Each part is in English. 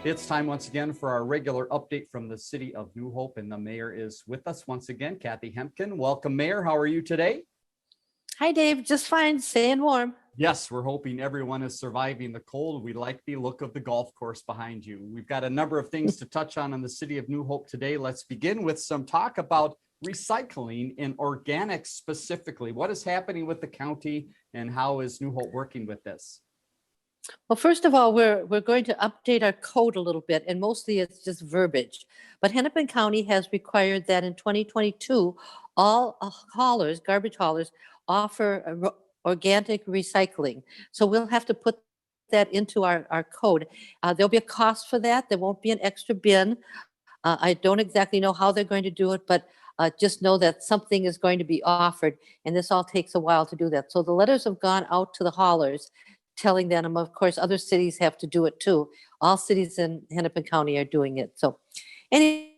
It's time once again for our regular update from the city of New Hope, and the mayor is with us once again, Kathi Hemken. Welcome, Mayor. How are you today? Hi, Dave. Just fine. Staying warm. Yes, we're hoping everyone is surviving the cold. We like the look of the golf course behind you. We've got a number of things to touch on in the city of New Hope today. Let's begin with some talk about recycling and organics specifically. What is happening with the county and how is New Hope working with this? Well, first of all, we're going to update our code a little bit, and mostly it's just verbiage. But Hennepin County has required that in 2022, all haulers, garbage haulers, offer organic recycling. So we'll have to put that into our code. There'll be a cost for that. There won't be an extra bin. I don't exactly know how they're going to do it, but just know that something is going to be offered, and this all takes a while to do that. So the letters have gone out to the haulers, telling them, of course, other cities have to do it too. All cities in Hennepin County are doing it. So anyway,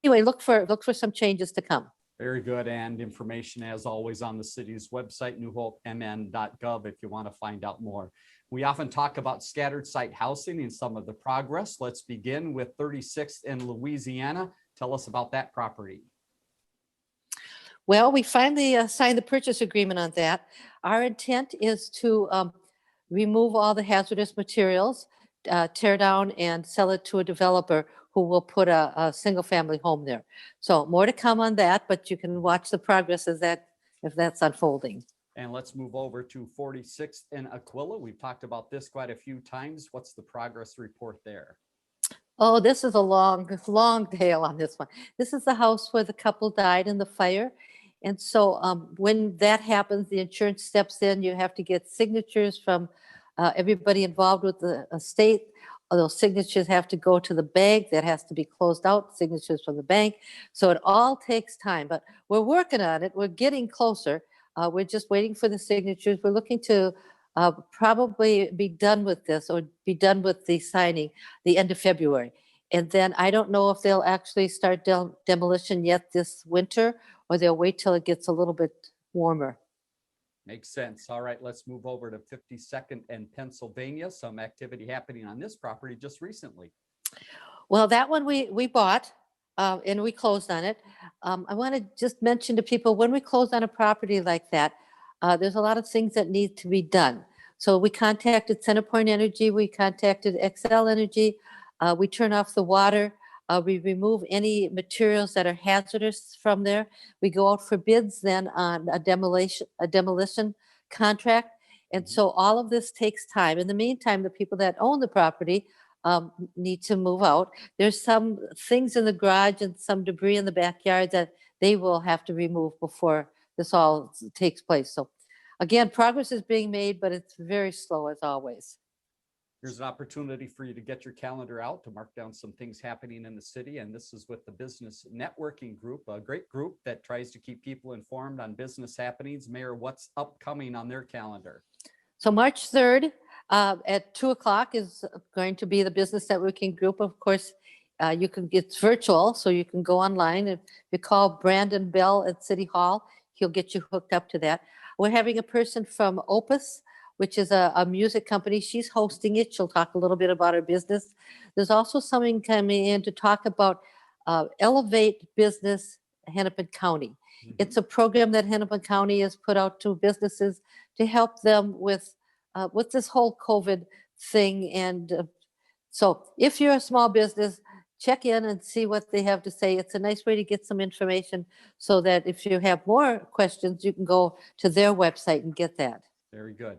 look for some changes to come. Very good. And information, as always, on the city's website, newhopemn.gov, if you want to find out more. We often talk about scattered site housing and some of the progress. Let's begin with 36th in Louisiana. Tell us about that property. Well, we finally signed the purchase agreement on that. Our intent is to remove all the hazardous materials, tear down and sell it to a developer who will put a single family home there. So more to come on that, but you can watch the progress as if that's unfolding. And let's move over to 46th in Aquila. We've talked about this quite a few times. What's the progress report there? Oh, this is a long tale on this one. This is the house where the couple died in the fire. And so when that happens, the insurance steps in. You have to get signatures from everybody involved with the estate. Those signatures have to go to the bank. That has to be closed out, signatures from the bank. So it all takes time, but we're working on it. We're getting closer. We're just waiting for the signatures. We're looking to probably be done with this or be done with the signing the end of February. And then I don't know if they'll actually start demolition yet this winter, or they'll wait till it gets a little bit warmer. Makes sense. All right, let's move over to 52nd and Pennsylvania. Some activity happening on this property just recently. Well, that one we bought and we closed on it. I want to just mention to people, when we close on a property like that, there's a lot of things that need to be done. So we contacted Centerpoint Energy, we contacted XL Energy, we turn off the water. We remove any materials that are hazardous from there. We go out for bids then on a demolition contract. And so all of this takes time. In the meantime, the people that own the property need to move out. There's some things in the garage and some debris in the backyard that they will have to remove before this all takes place. So again, progress is being made, but it's very slow as always. Here's an opportunity for you to get your calendar out to mark down some things happening in the city. And this is with the Business Networking Group, a great group that tries to keep people informed on business happenings. Mayor, what's upcoming on their calendar? So March 3rd at 2:00 is going to be the Business Networking Group. Of course, it's virtual, so you can go online. If you call Brandon Bell at City Hall, he'll get you hooked up to that. We're having a person from Opus, which is a music company. She's hosting it. She'll talk a little bit about her business. There's also someone coming in to talk about Elevate Business Hennepin County. Mm-hmm. It's a program that Hennepin County has put out to businesses to help them with this whole COVID thing. And so if you're a small business, check in and see what they have to say. It's a nice way to get some information so that if you have more questions, you can go to their website and get that. Very good.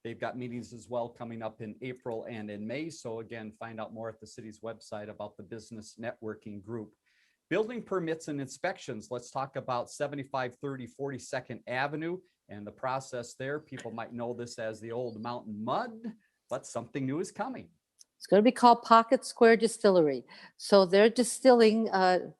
They've got meetings as well coming up in April and in May. So again, find out more at the city's website about the Business Networking Group. Building permits and inspections. Let's talk about 7530 42nd Avenue and the process there. People might know this as the old Mountain Mud, but something new is coming. It's going to be called Pocket Square Distillery. So they're distilling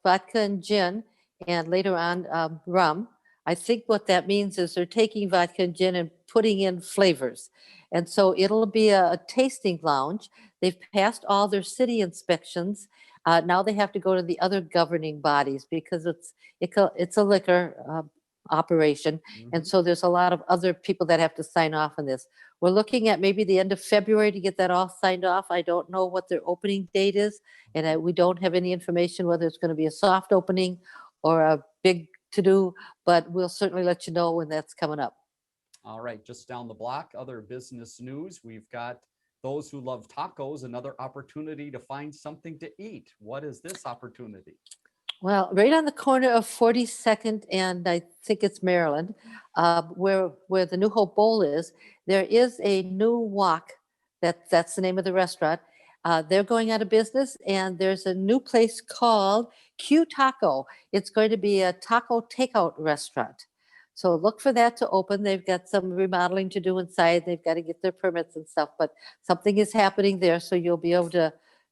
vodka and gin and later on rum. I think what that means is they're taking vodka and gin and putting in flavors. And so it'll be a tasting lounge. They've passed all their city inspections. Now they have to go to the other governing bodies because it's a liquor operation. And Mhm. so there's a lot of other people that have to sign off on this. We're looking at maybe the end of February to get that all signed off. I don't know what their opening date is, and we don't have any information whether it's going to be a soft opening or a big to-do, but we'll certainly let you know when that's coming up. All right, just down the block, other business news. We've got those who love tacos, another opportunity to find something to eat. What is this opportunity? Well, right on the corner of 42nd and I think it's Maryland, where the New Hope Bowl is, there is a new wok. That's the name of the restaurant. They're going out of business, and there's a new place called Q Taco. It's going to be a taco takeout restaurant. So look for that to open. They've got some remodeling to do inside. They've got to get their permits and stuff, but something is happening there, so you'll be able to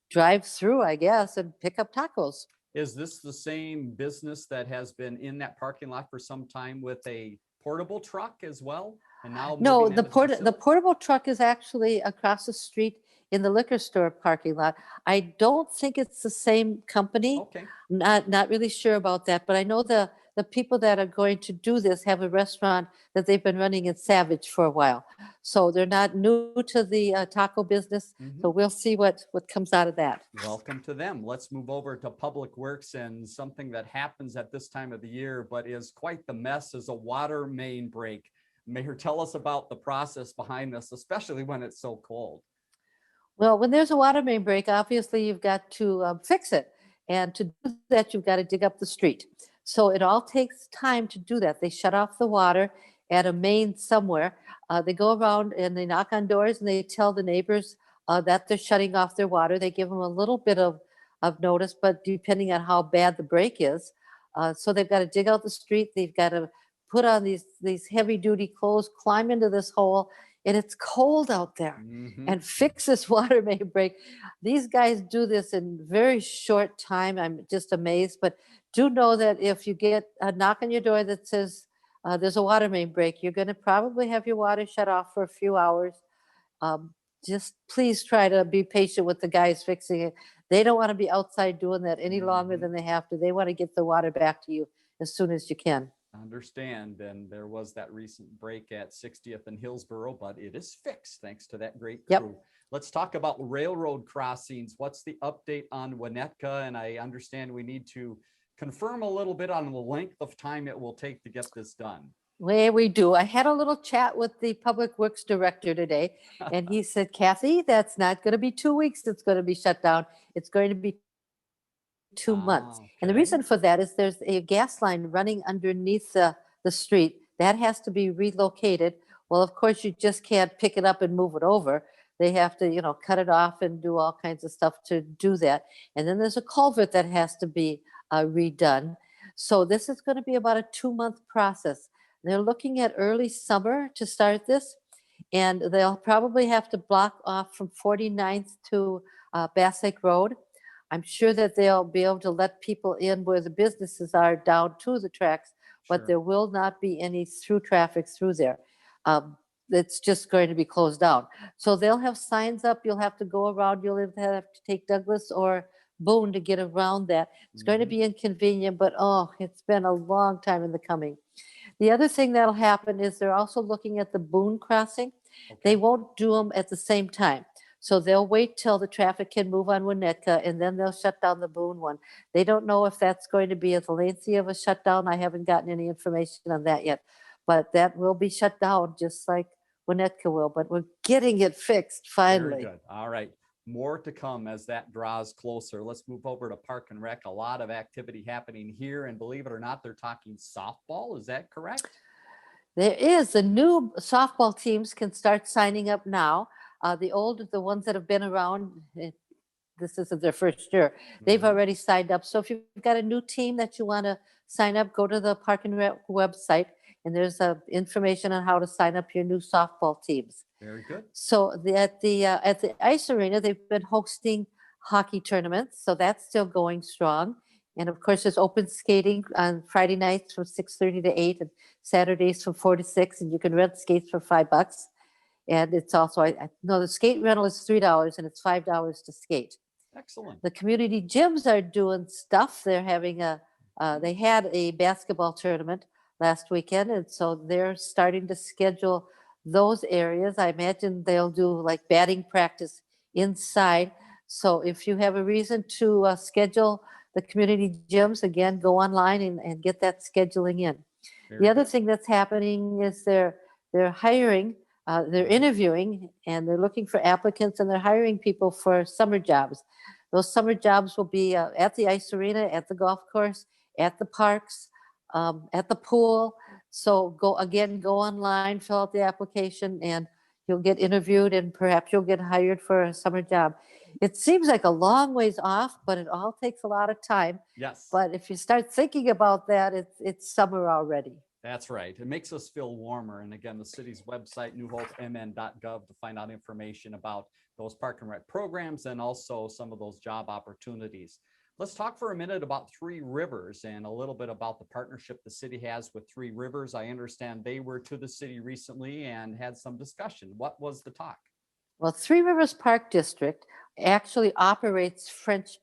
drive through, I guess, and pick up tacos. Is this the same business that has been in that parking lot for some time with a portable truck as well? And now No, moving the into the facility? portable truck is actually across the street in the liquor store parking lot. I don't think it's the same company. Okay, Not really sure about that, but I know the people that are going to do this have a restaurant that they've been running in Savage for a while. So they're not new to the taco business. So mhm. we'll see what comes out of that. Welcome to them. Let's move over to Public Works, and something that happens at this time of the year, but is quite the mess, is a water main break. Mayor, tell us about the process behind this, especially when it's so cold. Well, when there's a water main break, obviously you've got to fix it. And to do that, you've got to dig up the street. So it all takes time to do that. They shut off the water at a main somewhere. They go around and they knock on doors and they tell the neighbors that they're shutting off their water. They give them a little bit of notice, but depending on how bad the break is. So they've got to dig out the street. They've got to put on these heavy duty clothes, climb into this hole, and it's cold out there, Mhm. and fix this water main break. These guys do this in very short time. I'm just amazed. But do know that if you get a knock on your door that says there's a water main break, you're going to probably have your water shut off for a few hours. Um, just please try to be patient with the guys fixing it. They don't want to be outside doing that any longer Mhm. than they have to. They want to get the water back to you as soon as you can. Understand. And there was that recent break at 60th and Hillsborough, but it is fixed thanks to that great Yep. crew. Let's talk about railroad crossings. What's the update on Winnetka? And I understand we need to confirm a little bit on the length of time it will take to get this done. We do. I had a little chat with the Public Works Director today, and he said, Kathy, that's not going to be 2 weeks. It's going to be shut down. It's going to be 2 months. And the Okay. reason for that is there's a gas line running underneath the street that has to be relocated. Well, of course, you just can't pick it up and move it over. They have to, cut it off and do all kinds of stuff to do that. And then there's a culvert that has to be redone. So this is going to be about a 2-month process. They're looking at early summer to start this, and they'll probably have to block off from 49th to Bass Lake Road. I'm sure that they'll be able to let people in where the businesses are down to the tracks, but Sure. there will not be any through traffic through there. Um, it's just going to be closed down. So they'll have signs up. You'll have to go around. You'll have to take Douglas or Boone to get around that. It's going to Mhm. be inconvenient, but oh, it's been a long time in the coming. The other thing that'll happen is they're also looking at the Boone crossing. They Okay. won't do them at the same time. So they'll wait till the traffic can move on Winnetka, and then they'll shut down the Boone one. They don't know if that's going to be as lengthy of a shutdown. I haven't gotten any information on that yet, but that will be shut down just like Winnetka will. But we're getting it fixed Very finally. good. All right. More to come as that draws closer. Let's move over to Park and Rec. A lot of activity happening here. And believe it or not, they're talking softball. Is that correct? There is the new softball teams can start signing up now. The ones that have been around, this isn't their first year. They've Mhm. already signed up. So if you've got a new team that you want to sign up, go to the Park and Rec website, and there's information on how to sign up your new softball teams. Very good. So at the ice arena, they've been hosting hockey tournaments, so that's still going strong. And of course, there's open skating on Friday nights from 6:30 to 8, and Saturdays from 4 to 6, and you can rent skates for $5. And it's also I no, the skate rental is $3 and it's $5 to skate. Excellent. The community gyms are doing stuff. They're having they had a basketball tournament last weekend. And so they're starting to schedule those areas. I imagine they'll do like batting practice inside. So if you have a reason to schedule the community gyms, again, go online and get that scheduling in. Very The other good. thing that's happening is they're hiring, they're interviewing, and they're looking for applicants, and they're hiring people for summer jobs. Those summer jobs will be at the ice arena, at the golf course, at the parks, at the pool. So go online, fill out the application, and you'll get interviewed, and perhaps you'll get hired for a summer job. It seems like a long ways off, but it all takes a lot of time. Yes. But if you start thinking about that, it's summer already. That's right. It makes us feel warmer. And again, the city's website, newhopemn.gov, to find out information about those park and rec programs and also some of those job opportunities. Let's talk for a minute about Three Rivers and a little bit about the partnership the city has with Three Rivers. I understand they were to the city recently and had some discussion. What was the talk? Well, Three Rivers Park District actually operates French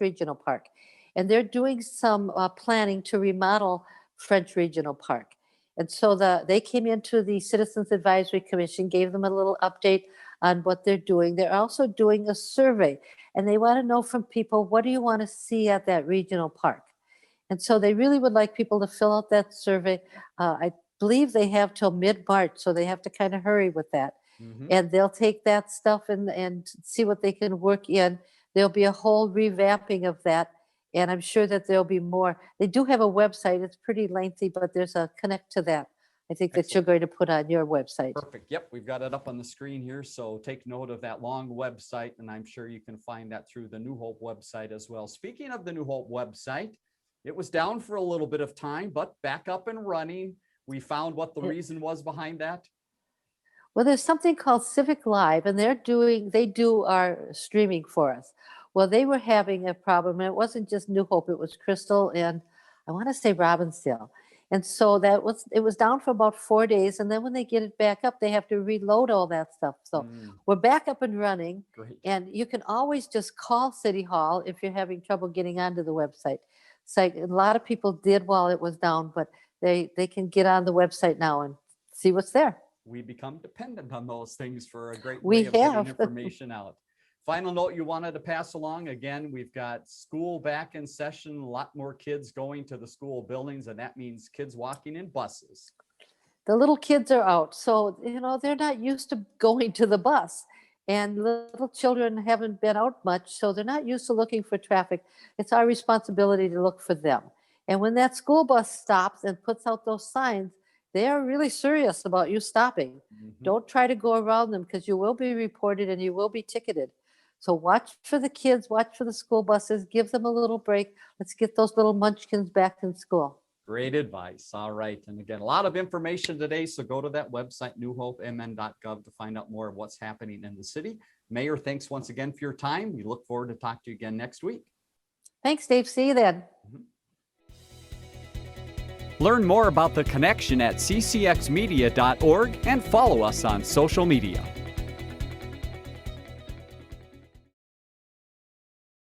Regional Park, and they're doing some planning to remodel French Regional Park. And so they came into the Citizens Advisory Commission, gave them a little update on what they're doing. They're also doing a survey, and they want to know from people, what do you want to see at that regional park? And so they really would like people to fill out that survey. I believe they have till mid-March, so they have to kind of hurry with that. And they'll take that stuff and see what they can work in. There'll be a whole revamping of that. And I'm sure that there'll be more. They do have a website. It's pretty lengthy, but there's a connect to that, I think, that you're going to put on your website. Perfect. Yep, we've got it up on the screen here. So take note of that long website, and I'm sure you can find that through the New Hope website as well. Speaking of the New Hope website, it was down for a little bit of time, but back up and running. We found what the reason was behind that. Well, there's something called Civic Live, and they do our streaming for us. Well, they were having a problem, and it wasn't just New Hope, it was Crystal and I want to say Robbinsdale. And so it was down for about 4 days, and then when they get it back up, they have to reload all that stuff. So we're back up and running. Great. And you can always just call City Hall if you're having trouble getting onto the website. So a lot of people did while it was down, but they can get on the website now and see what's there. We become dependent on those things for a great We way of getting have. information out. Final note you wanted to pass along. Again, we've got school back in session, a lot more kids going to the school buildings, and that means kids walking in buses. The little kids are out. So, they're not used to going to the bus. And little children haven't been out much, so they're not used to looking for traffic. It's our responsibility to look for them. And when that school bus stops and puts out those signs, they are really serious about you stopping. Don't try to go around them, because you will be reported and you will be ticketed. So watch for the kids, watch for the school buses, give them a little break. Let's get those little munchkins back in school. Great advice. All right. And again, a lot of information today. So go to that website, newhopemn.gov, to find out more of what's happening in the city. Mayor, thanks once again for your time. We look forward to talk to you again next week. Thanks, Dave. See you then. Learn more about The Connection at ccxmedia.org and follow us on social media.